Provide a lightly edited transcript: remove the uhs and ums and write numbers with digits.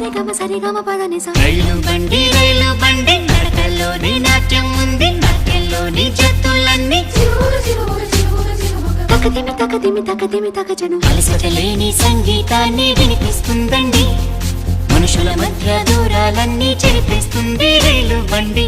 సరిగమ పదనిస రైలు బండి నడకల్లోని నాట్యం ఉంది నాట్యంలోని జత్తులన్నీ తకదిమి తకజను అలసట లేని సంగీతాన్ని వినిపిస్తుందండి మనుషుల మధ్య దూరాలన్నీ చెరిపిస్తుంది రైలు బండి